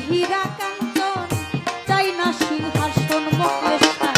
হীরা কাঞ্চন চাই না সিংহাসন মুখলেশা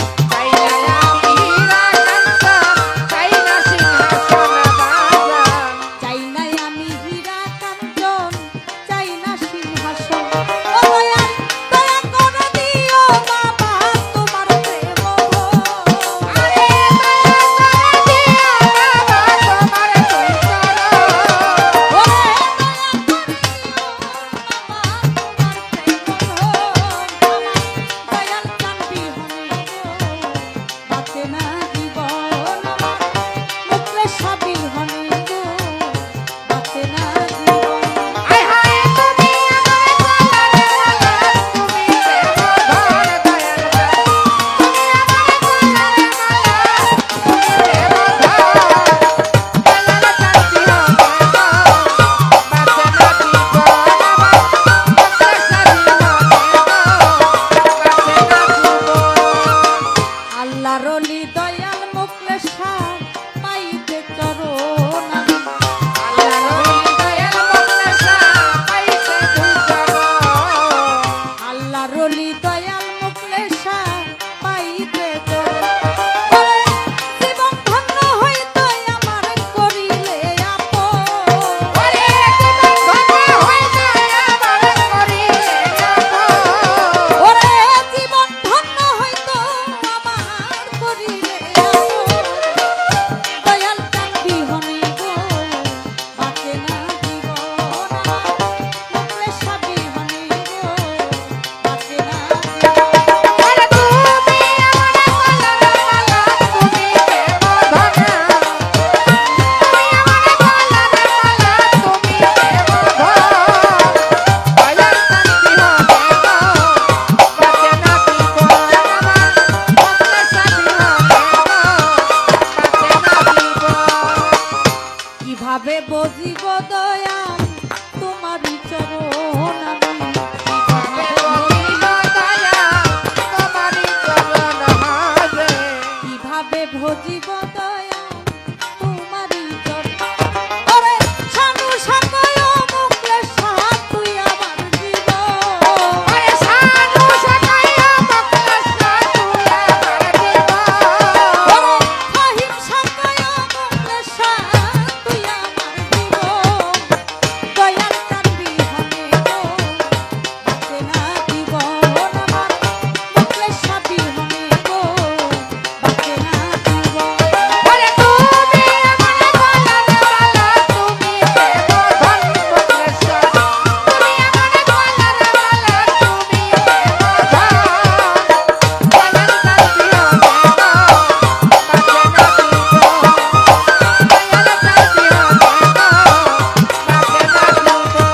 বজিব দয়াল তোমারই চরণ কিভাবে ভজিব দয়াল তোমারই চরণ ওরে সানু সাকায় মুখলেশা তুই আমার জীবন ওরে সানু সাকায় মুখলেশা তুই আমার জীবন ওরে ফাহিম সাকায় মুখলেশা তুই আমার জীবন দয়াল কান্দি হনে গো বাঁচে না জীবন আমার মুখলেশা বিহনে গো বাঁচে না জীবন ওরে তুমি আমার গলার মালা তুমি দেবধন মুখলেশা তুমি আমার গলার মালা তুমি দেবধন দয়াল কান্দি হনে গো বাঁচে না জীবন দয়াল কান্দি হনে গো বাঁচে না জীবন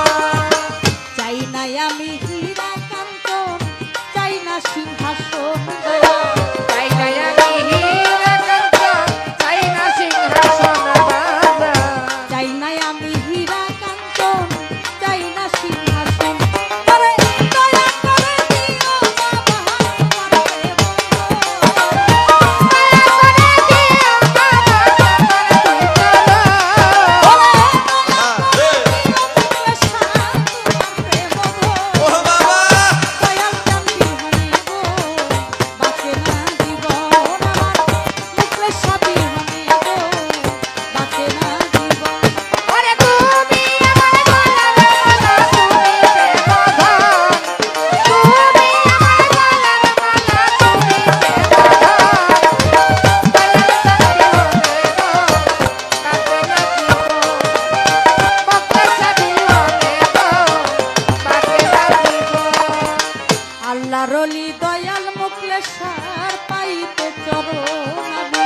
চাই না আমি হীরা কাঞ্চন চাই না সিংহাসন চাই না আমি হীরা কাঞ্চন চাই না সিংহাসন বাবা চাই না আমি হীরা কাঞ্চন চাই না সিংহাসন আরে দয়া করে দিও বাবা তোমার প্রেম ওরে তুমি আমার গলার মালা তুমি দেবধন তুমি আমার গলার মালা তুমি দেবধন দয়াল কান্দি হনে গো বাঁচে না জীবন মুখলেশা বিহনে গো বাঁচে না জীবন আল্লাহর ওলি দয়াল মুখলেশার পাইতে চরণ